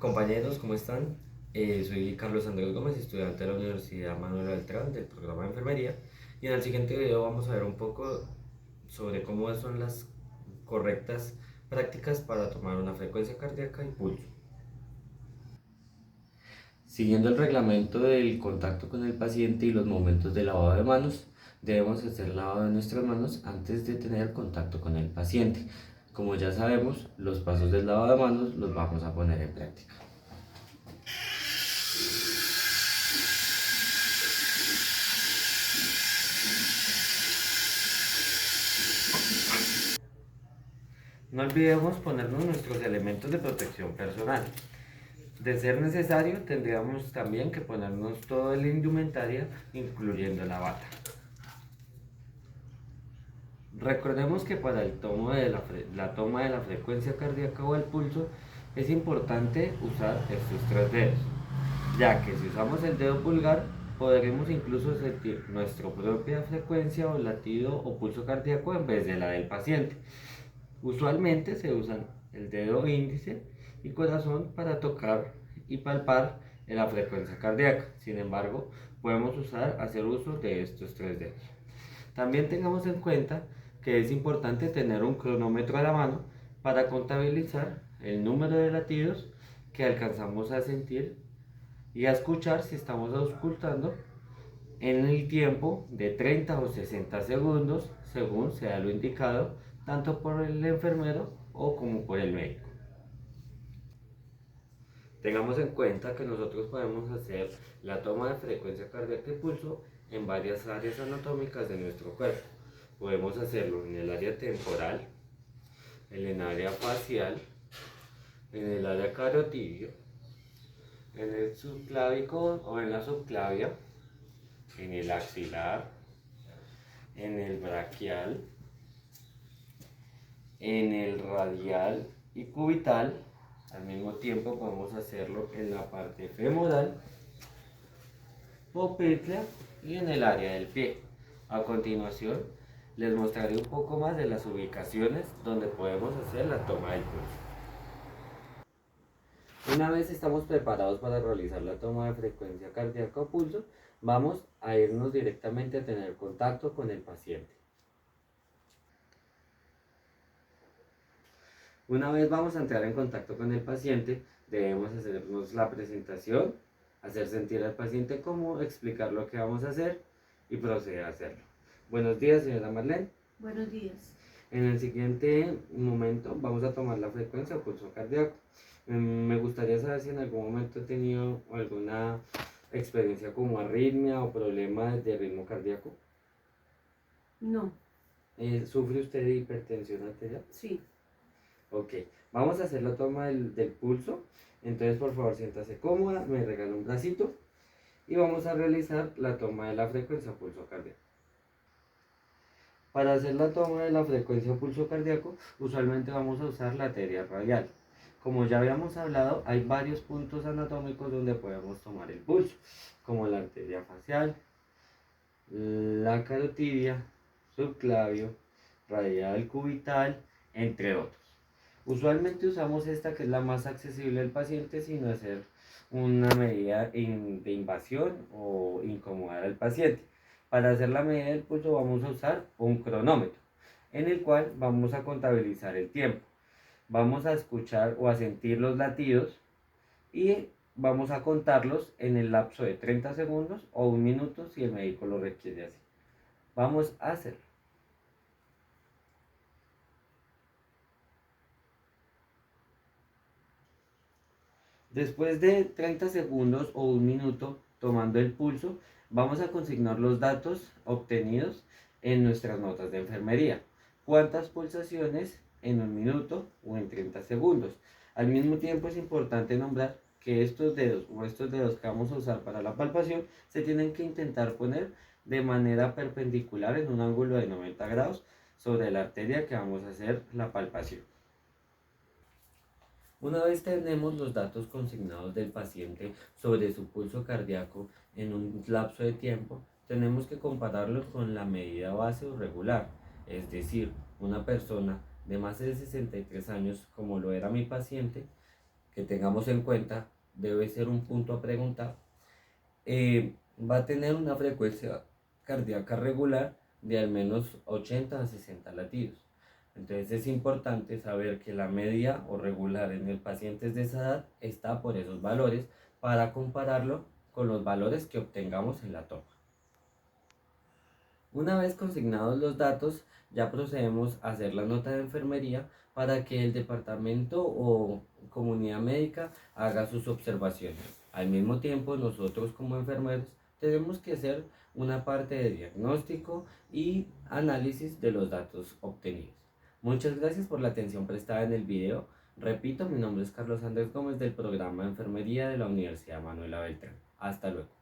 Compañeros, ¿cómo están? Soy Carlos Andrés Gómez, estudiante de la Universidad Manuel Beltrán del programa de enfermería, y en el siguiente video vamos a ver un poco sobre cómo son las correctas prácticas para tomar una frecuencia cardíaca y pulso. Siguiendo el reglamento del contacto con el paciente y los momentos de lavado de manos, debemos hacer lavado de nuestras manos antes de tener contacto con el paciente. Como ya sabemos, los pasos del lavado de manos los vamos a poner en práctica. No olvidemos ponernos nuestros elementos de protección personal. De ser necesario, tendríamos también que ponernos toda la indumentaria, incluyendo la bata. Recordemos que para el la toma de la frecuencia cardíaca o el pulso, es importante usar estos tres dedos, ya que si usamos el dedo pulgar, podremos incluso sentir nuestra propia frecuencia o latido o pulso cardíaco en vez de la del paciente. Usualmente se usan el dedo índice y corazón para tocar y palpar la frecuencia cardíaca. Sin embargo, podemos hacer uso de estos tres dedos. También tengamos en cuenta que es importante tener un cronómetro a la mano para contabilizar el número de latidos que alcanzamos a sentir y a escuchar si estamos auscultando en el tiempo de 30 o 60 segundos, según sea lo indicado, tanto por el enfermero o como por el médico. Tengamos en cuenta que nosotros podemos hacer la toma de frecuencia cardíaca y pulso en varias áreas anatómicas de nuestro cuerpo. Podemos hacerlo en el área temporal, en el área facial, en el área carotidio, en el subclávico o en la subclavia, en el axilar, en el braquial, en el radial y cubital. Al mismo tiempo podemos hacerlo en la parte femoral, popltea y en el área del pie. A continuación, les mostraré un poco más de las ubicaciones donde podemos hacer la toma del pulso. Una vez estamos preparados para realizar la toma de frecuencia cardíaca o pulso, vamos a irnos directamente a tener contacto con el paciente. Una vez vamos a entrar en contacto con el paciente, debemos hacernos la presentación, hacer sentir al paciente cómodo, explicar lo que vamos a hacer y proceder a hacerlo. Buenos días, señora Marlene. Buenos días. En el siguiente momento vamos a tomar la frecuencia o pulso cardíaco. Me gustaría saber si en algún momento he tenido alguna experiencia como arritmia o problema de ritmo cardíaco. No, ¿Sufre usted de hipertensión arterial? sí. Ok, vamos a hacer la toma del pulso. Entonces, por favor, siéntase cómoda, me regala un bracito y vamos a realizar la toma de la frecuencia pulso cardíaco. Para hacer la toma de la frecuencia pulso cardíaco, usualmente vamos a usar la arteria radial. Como ya habíamos hablado, hay varios puntos anatómicos donde podemos tomar el pulso, como la arteria facial, la carotidia, subclavio, radial cubital, entre otros. Usualmente usamos esta que es la más accesible al paciente sin hacer una medida de invasión o incomodar al paciente. Para hacer la medida del pulso vamos a usar un cronómetro en el cual vamos a contabilizar el tiempo. Vamos a escuchar o a sentir los latidos y vamos a contarlos en el lapso de 30 segundos o un minuto si el médico lo requiere así. Vamos a hacerlo. Después de 30 segundos o un minuto tomando el pulso, vamos a consignar los datos obtenidos en nuestras notas de enfermería. ¿Cuántas pulsaciones en un minuto o en 30 segundos? Al mismo tiempo es importante nombrar que estos dedos que vamos a usar para la palpación se tienen que intentar poner de manera perpendicular en un ángulo de 90 grados sobre la arteria que vamos a hacer la palpación. Una vez tenemos los datos consignados del paciente sobre su pulso cardíaco en un lapso de tiempo, tenemos que compararlos con la medida base o regular, es decir, una persona de más de 63 años, como lo era mi paciente, que tengamos en cuenta, debe ser un punto a preguntar, va a tener una frecuencia cardíaca regular de al menos 80 a 60 latidos. Entonces es importante saber que la media o regular en el paciente de esa edad está por esos valores para compararlo con los valores que obtengamos en la toma. Una vez consignados los datos, ya procedemos a hacer la nota de enfermería para que el departamento o comunidad médica haga sus observaciones. Al mismo tiempo, nosotros como enfermeros tenemos que hacer una parte de diagnóstico y análisis de los datos obtenidos. Muchas gracias por la atención prestada en el video. Repito, mi nombre es Carlos Andrés Gómez del programa de enfermería de la Universidad Manuela Beltrán. Hasta luego.